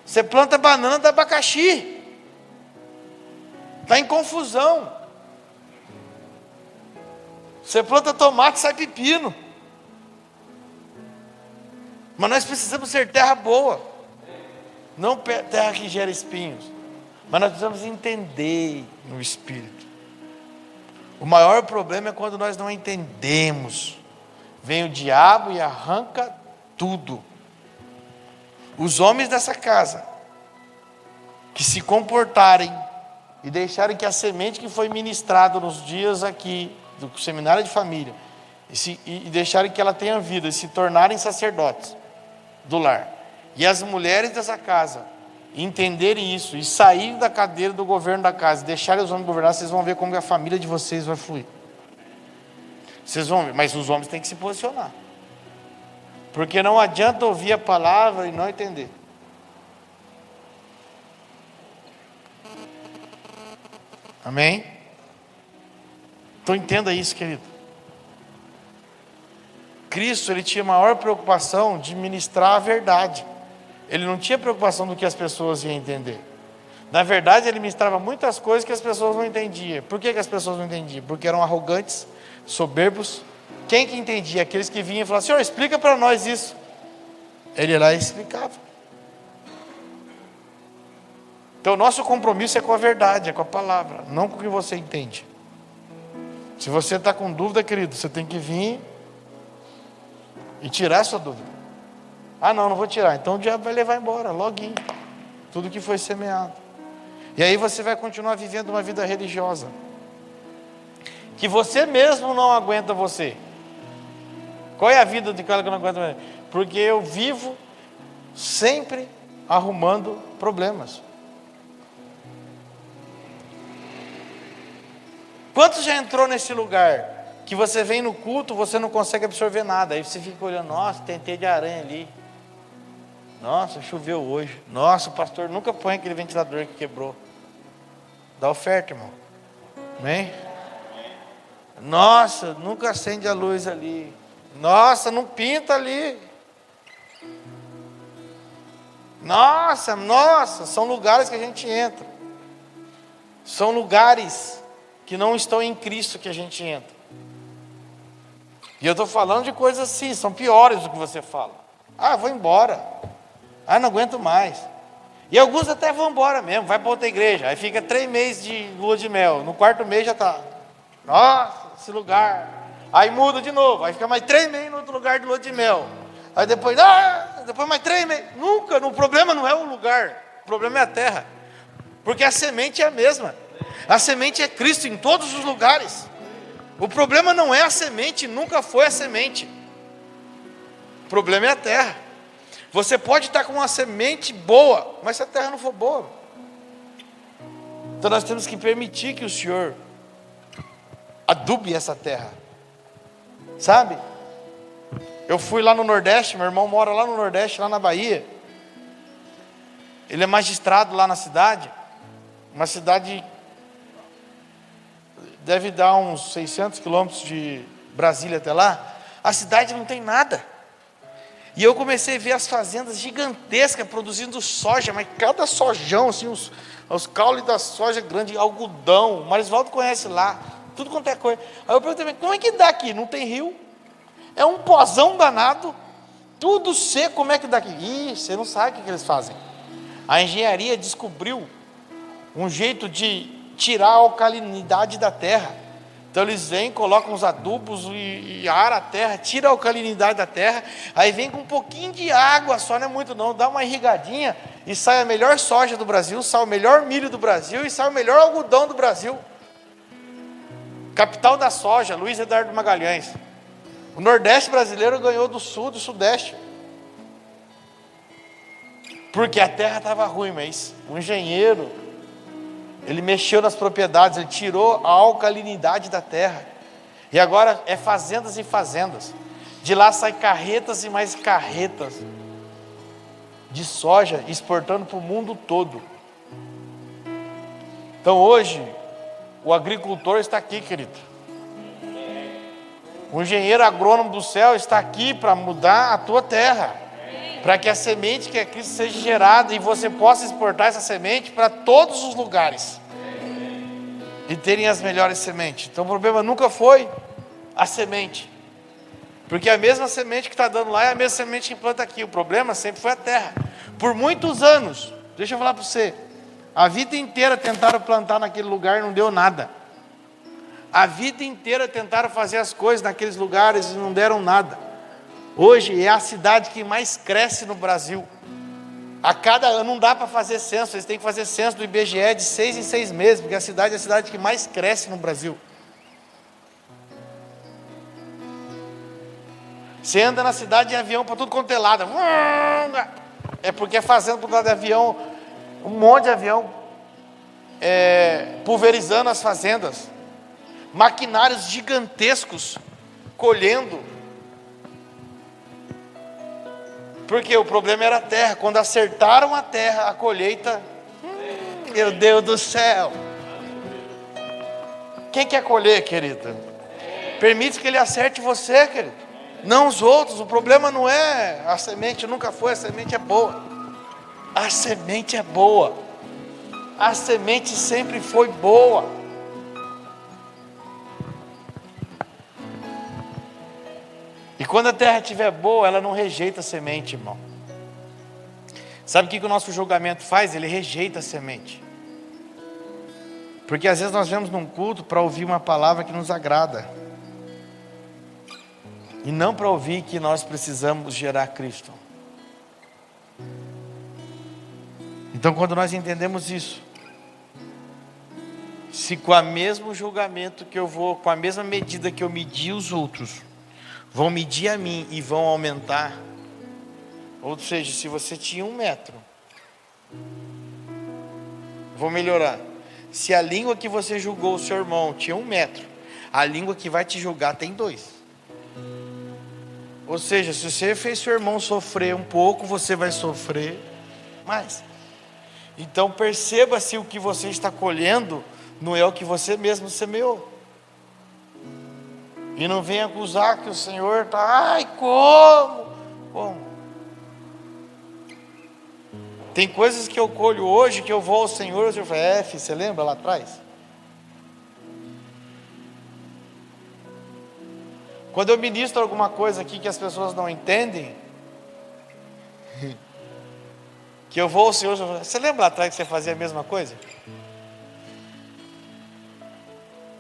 Você planta banana, dá abacaxi. Está em confusão. Você planta tomate, sai pepino. Mas nós precisamos ser terra boa, não terra que gera espinhos. Mas nós precisamos entender no Espírito. O maior problema é quando nós não entendemos. Vem o diabo e arranca tudo. Os homens dessa casa, que se comportarem e deixarem que a semente que foi ministrada nos dias aqui, do seminário de família, e deixarem que ela tenha vida, e se tornarem sacerdotes do lar, e as mulheres dessa casa entenderem isso, e saírem da cadeira do governo da casa, e deixarem os homens governar, vocês vão ver como a família de vocês vai fluir. Vocês vão ver, mas os homens têm que se posicionar, porque não adianta ouvir a palavra e não entender. Amém? Então entenda isso, querido. Cristo, ele tinha maior preocupação de ministrar a verdade. Ele não tinha preocupação do que as pessoas iam entender. Na verdade, ele ministrava muitas coisas que as pessoas não entendiam. Por que as pessoas não entendiam? Porque eram arrogantes, soberbos. Quem que entendia? Aqueles que vinham e falavam: Senhor, explica para nós isso. Ele ia lá e explicava. Então, o nosso compromisso é com a verdade, é com a palavra, não com o que você entende. Se você está com dúvida, querido, você tem que vir e tirar a sua dúvida. Ah, não vou tirar. Então o diabo vai levar embora, loguinho, tudo que foi semeado. E aí você vai continuar vivendo uma vida religiosa, que você mesmo não aguenta você. Qual é a vida de cara que não aguenta? Porque eu vivo sempre arrumando problemas. Quantos já entrou nesse lugar que você vem no culto, você não consegue absorver nada, aí você fica olhando: nossa, tem teia de aranha ali, nossa, choveu hoje, nossa, o pastor nunca põe aquele ventilador que quebrou. Dá oferta, irmão. Amém? Nossa, nunca acende a luz ali, nossa, não pinta ali, nossa, são lugares que a gente entra, são lugares que não estão em Cristo que a gente entra. E eu estou falando de coisas assim, são piores do que você fala. Ah, vou embora. Ah, não aguento mais. E alguns até vão embora mesmo, vai para outra igreja. Aí fica 3 meses de lua de mel. No 4º mês já está: nossa, esse lugar. Aí muda de novo, aí fica mais 3 meses no outro lugar de lua de mel. Aí depois mais 3 meses. O problema não é o lugar, o problema é a terra. Porque a semente é a mesma. A semente é Cristo em todos os lugares. O problema não é a semente, nunca foi a semente. O problema é a terra. Você pode estar com uma semente boa, mas se a terra não for boa, então nós temos que permitir que o Senhor adube essa terra. Sabe? Eu fui lá no Nordeste, meu irmão mora lá no Nordeste, lá na Bahia. Ele é magistrado lá na cidade. Uma cidade deve dar uns 600 quilômetros de Brasília até lá. A cidade não tem nada. E eu comecei a ver as fazendas gigantescas produzindo soja, mas cada sojão, assim, os caules da soja grande, algodão. O Marisvaldo conhece lá, tudo quanto é coisa. Aí eu perguntei: como é que dá aqui? Não tem rio? É um pozão danado, tudo seco, como é que dá aqui? Ih, você não sabe o que eles fazem. A engenharia descobriu um jeito de tirar a alcalinidade da terra. Então eles vêm, colocam os adubos e ara a terra, tira a alcalinidade da terra, aí vem com um pouquinho de água só, não é muito não, dá uma irrigadinha e sai a melhor soja do Brasil, sai o melhor milho do Brasil e sai o melhor algodão do Brasil. Capital da soja, Luiz Eduardo Magalhães. O Nordeste brasileiro ganhou do Sul, do Sudeste. Porque a terra estava ruim, mas o engenheiro, ele mexeu nas propriedades, ele tirou a alcalinidade da terra. E agora é fazendas e fazendas. De lá saem carretas e mais carretas de soja exportando para o mundo todo. Então hoje, o agricultor está aqui, querido. O engenheiro agrônomo do céu está aqui para mudar a tua terra, para que a semente que é Cristo seja gerada e você possa exportar essa semente para todos os lugares e terem as melhores sementes. Então o problema nunca foi a semente, porque a mesma semente que está dando lá é a mesma semente que planta aqui. O problema sempre foi a terra. Por muitos anos, deixa eu falar para você, a vida inteira tentaram plantar naquele lugar e não deu nada. A vida inteira tentaram fazer as coisas naqueles lugares e não deram nada. Hoje é a cidade que mais cresce no Brasil. A cada ano não dá para fazer censo, eles têm que fazer censo do IBGE de 6 em 6 meses, porque a cidade é a cidade que mais cresce no Brasil. Você anda na cidade de avião para tudo quanto é lado. É porque é fazendo por lado de avião, um monte de avião, pulverizando as fazendas. Maquinários gigantescos colhendo. Porque o problema era a terra. Quando acertaram a terra, a colheita, meu Deus do céu. Quem quer colher, querido? Permite que ele acerte você, querido, não os outros. O problema não é a semente, nunca foi. A semente é boa. A semente é boa. A semente sempre foi boa. E quando a terra estiver boa, ela não rejeita a semente, irmão. Sabe o que o nosso julgamento faz? Ele rejeita a semente. Porque às vezes nós vamos num culto para ouvir uma palavra que nos agrada, e não para ouvir que nós precisamos gerar Cristo. Então, quando nós entendemos isso, se com o mesmo julgamento que eu vou, com a mesma medida que eu medi os outros, vão medir a mim e vão aumentar. Ou seja, se você tinha 1 metro, vou melhorar. Se a língua que você julgou o seu irmão tinha 1 metro, a língua que vai te julgar tem 2. Ou seja, se você fez seu irmão sofrer um pouco, você vai sofrer mais. Então perceba se o que você está colhendo não é o que você mesmo semeou. E não venha acusar que o Senhor está, ai, como? Tem coisas que eu colho hoje, que eu vou ao Senhor, eu falo, você lembra lá atrás? Quando eu ministro alguma coisa aqui que as pessoas não entendem, que eu vou ao Senhor, eu falo, você lembra lá atrás que você fazia a mesma coisa?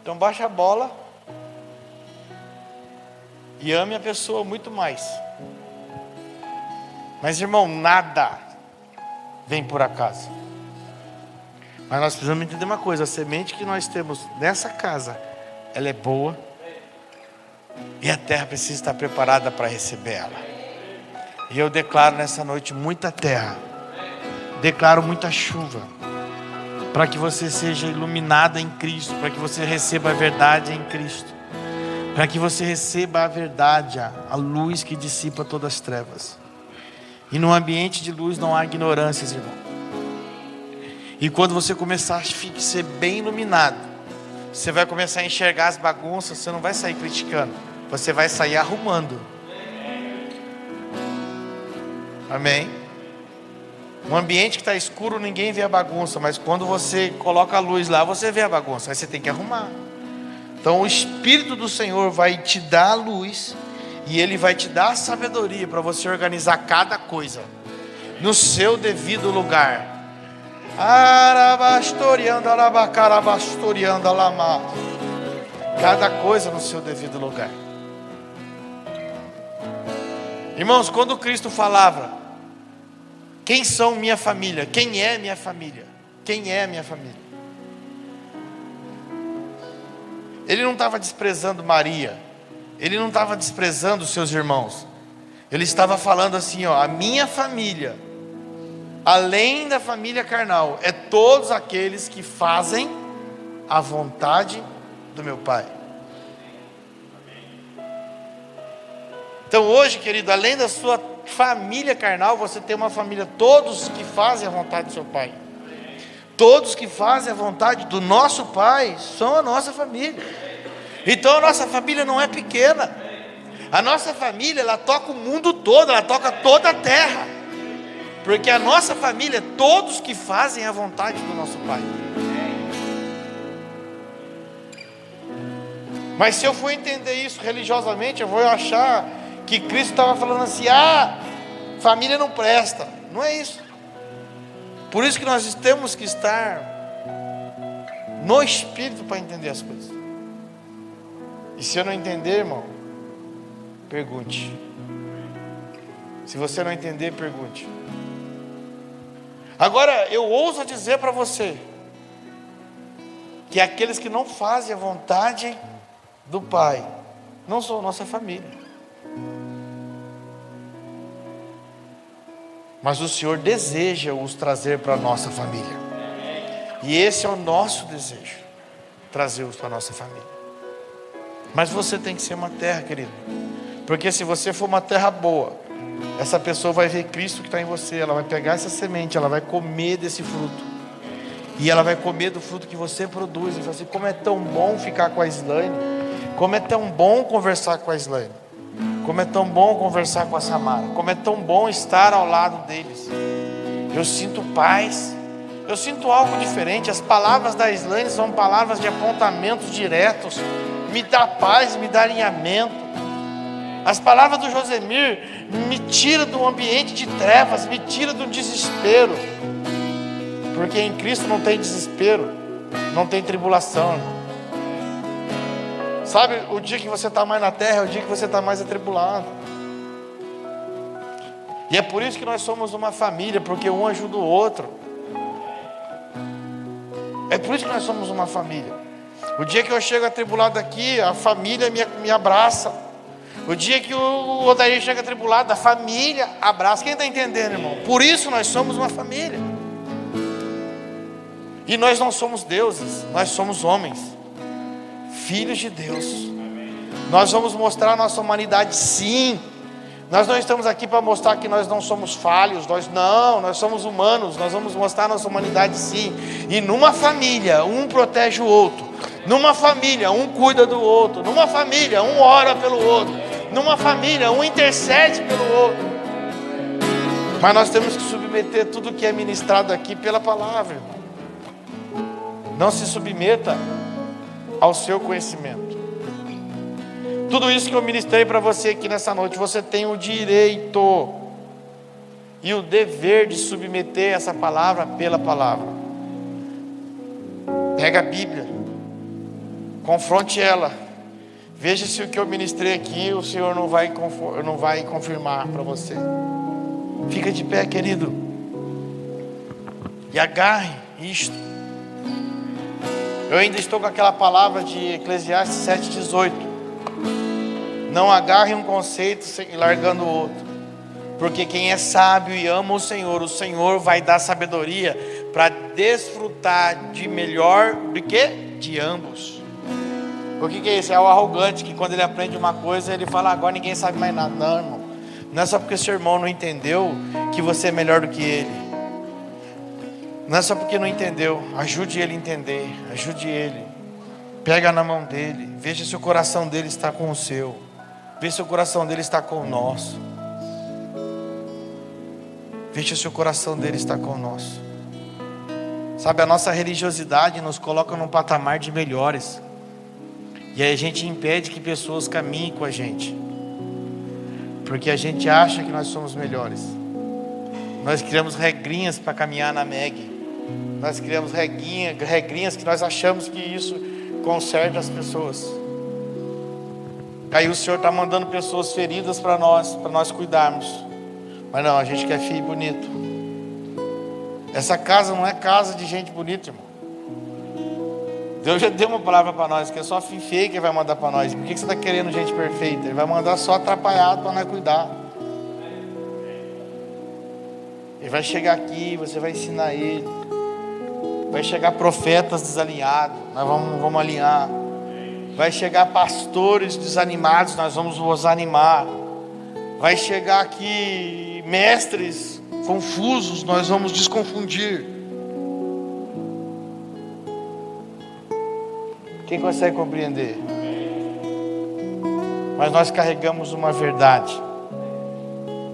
Então baixa a bola e ame a pessoa muito mais. Mas irmão, nada vem por acaso. Mas nós precisamos entender uma coisa: a semente que nós temos nessa casa, ela é boa, e a terra precisa estar preparada para receber ela. E eu declaro nessa noite muita terra, declaro muita chuva, para que você seja iluminada em Cristo, para que você receba a verdade em Cristo, para que você receba a verdade, a luz que dissipa todas as trevas. E no ambiente de luz não há ignorâncias, irmão. E quando você começar a ser bem iluminado, você vai começar a enxergar as bagunças. Você não vai sair criticando, você vai sair arrumando. Amém? Um ambiente que está escuro, ninguém vê a bagunça, mas quando você coloca a luz lá, você vê a bagunça. Aí você tem que arrumar. Então o Espírito do Senhor vai te dar a luz, e Ele vai te dar a sabedoria para você organizar cada coisa no seu devido lugar. Cada coisa no seu devido lugar. Irmãos, quando Cristo falava, quem são minha família? Quem é minha família? Quem é minha família? Ele não estava desprezando Maria, Ele não estava desprezando os seus irmãos. Ele estava falando assim, a minha família, além da família carnal, é todos aqueles que fazem a vontade do meu Pai. Então hoje, querido, além da sua família carnal, você tem uma família, todos que fazem a vontade do seu Pai. Todos que fazem a vontade do nosso Pai são a nossa família. Então a nossa família não é pequena. A nossa família, ela toca o mundo todo, ela toca toda a terra. Porque a nossa família é todos que fazem a vontade do nosso Pai. Mas se eu for entender isso religiosamente, eu vou achar que Cristo estava falando assim: família não presta. Não é isso. Por isso que nós temos que estar no Espírito para entender as coisas. E se eu não entender, irmão, pergunte. Se você não entender, pergunte. Agora, eu ouso dizer para você que aqueles que não fazem a vontade do Pai não são nossa família. Mas o Senhor deseja os trazer para a nossa família. E esse é o nosso desejo, trazê-los para a nossa família. Mas você tem que ser uma terra, querido. Porque se você for uma terra boa, essa pessoa vai ver Cristo que está em você. Ela vai pegar essa semente, ela vai comer desse fruto. E ela vai comer do fruto que você produz. E falar assim: como é tão bom ficar com a Islane. Como é tão bom conversar com a Islane. Como é tão bom conversar com a Samara. Como é tão bom estar ao lado deles. Eu sinto paz. Eu sinto algo diferente. As palavras da Islane são palavras de apontamentos diretos. Me dá paz, me dá alinhamento. As palavras do Josemir me tiram do ambiente de trevas, me tiram do desespero. Porque em Cristo não tem desespero, não tem tribulação. Sabe, o dia que você está mais na terra é o dia que você está mais atribulado. E é por isso que nós somos uma família, porque um ajuda o outro. É por isso que nós somos uma família. O dia que eu chego atribulado aqui, a família me abraça. O dia que o Odair chega atribulado, a família abraça. Quem está entendendo, irmão? Por isso nós somos uma família. E nós não somos deuses, nós somos homens, filhos de Deus. Nós vamos mostrar a nossa humanidade, sim. Nós não estamos aqui para mostrar que nós não somos falhos. Nós somos humanos. Nós vamos mostrar a nossa humanidade, sim. E numa família, um protege o outro. Numa família, um cuida do outro. Numa família, um ora pelo outro. Numa família, um intercede pelo outro. Mas nós temos que submeter tudo que é ministrado aqui pela palavra, irmão. Não se submeta ao seu conhecimento. Tudo isso que eu ministrei para você aqui nessa noite, você tem o direito e o dever de submeter essa palavra pela palavra. Pega a Bíblia, confronte ela, veja se o que eu ministrei aqui o Senhor não vai confirmar para você. Fica de pé, querido, e agarre isto. Eu ainda estou com aquela palavra de Eclesiastes 7,18. Não agarre um conceito largando o outro. Porque quem é sábio e ama o Senhor vai dar sabedoria para desfrutar de melhor do que? De ambos. O que é isso? É o arrogante que quando ele aprende uma coisa, ele fala: agora ninguém sabe mais nada. Não, irmão. Não é só porque seu irmão não entendeu que você é melhor do que ele. Não é só porque não entendeu. Ajude ele a entender. Ajude ele. Pega na mão dele. Veja se o coração dele está com o seu. Veja se o coração dele está com o nosso. Veja se o coração dele está com o nosso. Sabe, a nossa religiosidade nos coloca num patamar de melhores. E aí a gente impede que pessoas caminhem com a gente. Porque a gente acha que nós somos melhores. Nós criamos regrinhas para caminhar na MEG. Nós criamos regrinhas que nós achamos que isso conserta as pessoas. Aí o Senhor está mandando pessoas feridas para nós cuidarmos. Mas não, a gente quer filho bonito. Essa casa não é casa de gente bonita, irmão. Deus já deu uma palavra para nós, que é só filho feio que Ele vai mandar para nós. Por que você está querendo gente perfeita? Ele vai mandar só atrapalhado para nós cuidar. Ele vai chegar aqui, você vai ensinar ele. Vai chegar profetas desalinhados, nós vamos alinhar. Vai chegar pastores desanimados, nós vamos os animar. Vai chegar aqui mestres confusos, nós vamos desconfundir. Quem consegue compreender? Mas nós carregamos uma verdade.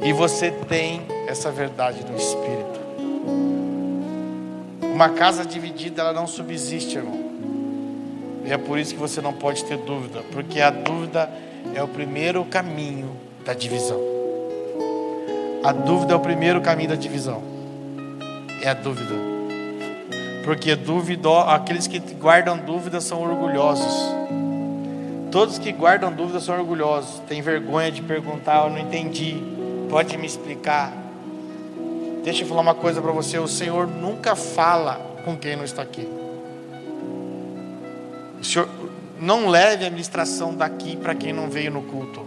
E você tem essa verdade no Espírito. Uma casa dividida, ela não subsiste, irmão. E é por isso que você não pode ter dúvida. Porque a dúvida é o primeiro caminho da divisão. A dúvida é o primeiro caminho da divisão. É a dúvida. Porque aqueles que guardam dúvida são orgulhosos. Todos que guardam dúvida são orgulhosos. Tem vergonha de perguntar, eu não entendi. Pode me explicar? Deixa eu falar uma coisa para você. O Senhor nunca fala com quem não está aqui. O Senhor não leve a administração daqui para quem não veio no culto.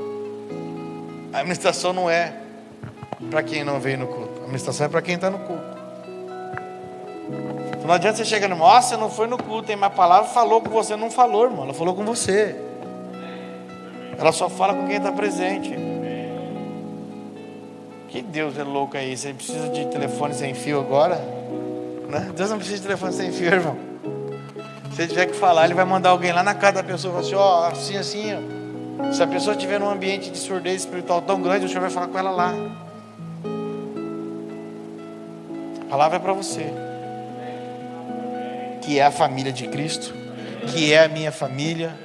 A administração não é para quem não veio no culto. A administração é para quem está no culto. Não adianta você chegar no irmão, você não foi no culto, hein? Mas a palavra falou com você, não falou, irmão. Ela falou com você. Ela só fala com quem está presente. Que Deus é louco aí. Você precisa de telefone sem fio agora? Né? Deus não precisa de telefone sem fio, irmão. Se ele tiver que falar, ele vai mandar alguém lá na casa da pessoa e falar assim, assim, ó. Se a pessoa estiver num ambiente de surdez espiritual tão grande, o Senhor vai falar com ela lá. A palavra é para você, que é a família de Cristo, que é a minha família,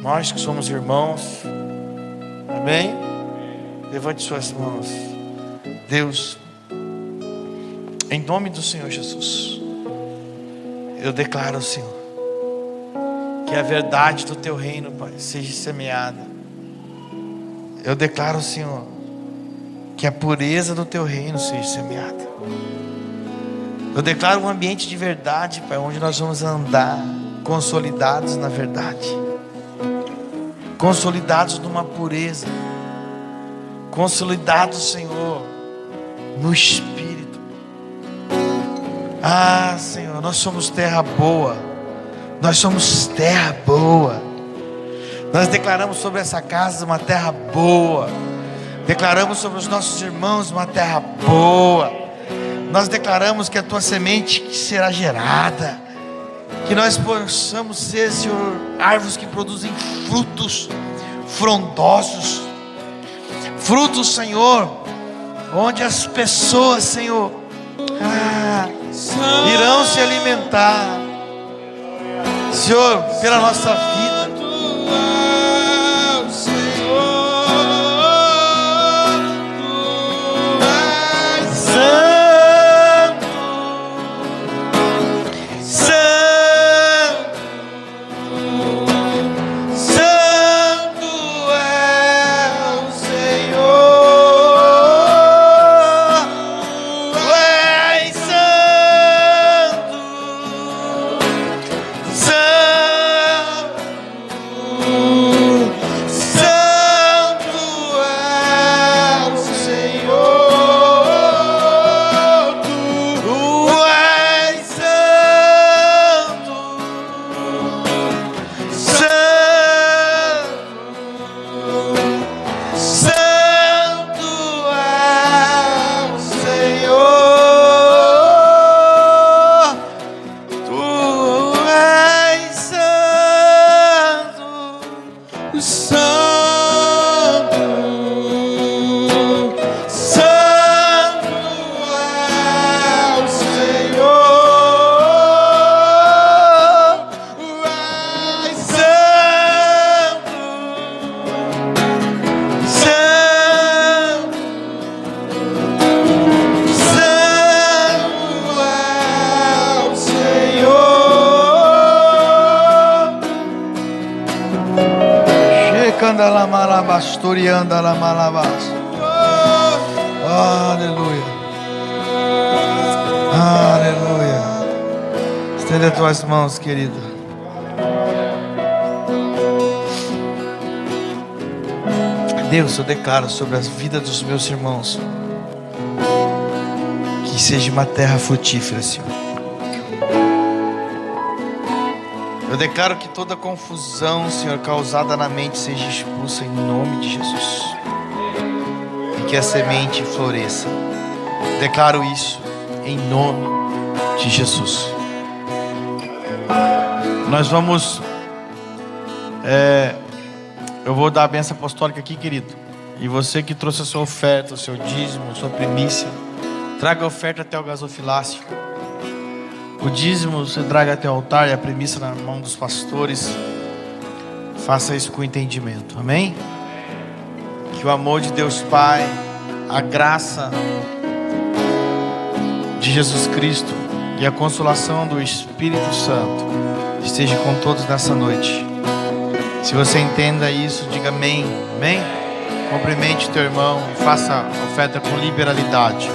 nós que somos irmãos. Amém? Levante suas mãos. Deus, em nome do Senhor Jesus, eu declaro, Senhor, que a verdade do Teu reino, Pai, seja semeada. Eu declaro, Senhor, que a pureza do Teu reino seja semeada. Eu declaro um ambiente de verdade, Pai, onde nós vamos andar consolidados na verdade, consolidados numa pureza, consolidados, Senhor, no Espírito. Ah, Senhor, nós somos terra boa. Nós somos terra boa. Nós declaramos sobre essa casa uma terra boa. Declaramos sobre os nossos irmãos uma terra boa. Nós declaramos que a Tua semente será gerada. Que nós possamos ser, Senhor, árvores que produzem frutos frondosos. Frutos, Senhor, onde as pessoas, Senhor, irão se alimentar, Senhor, pela nossa vida. Aleluia. Aleluia. Estende as tuas mãos, querido. Deus, eu declaro sobre a vida dos meus irmãos que seja uma terra frutífera, Senhor. Eu declaro que toda confusão, Senhor, causada na mente seja expulsa em nome de Jesus. que a semente floresça. Declaro isso em nome de Jesus. Nós vamos... eu vou dar a bênção apostólica aqui, querido. E você que trouxe a sua oferta, o seu dízimo, a sua primícia, traga a oferta até o gasofilácio. O dízimo você traga até o altar e a primícia na mão dos pastores. Faça isso com entendimento, amém? Que o amor de Deus Pai, a graça de Jesus Cristo e a consolação do Espírito Santo esteja com todos nessa noite. Se você entenda isso, diga amém, amém? Cumprimente teu irmão e faça a oferta com liberalidade.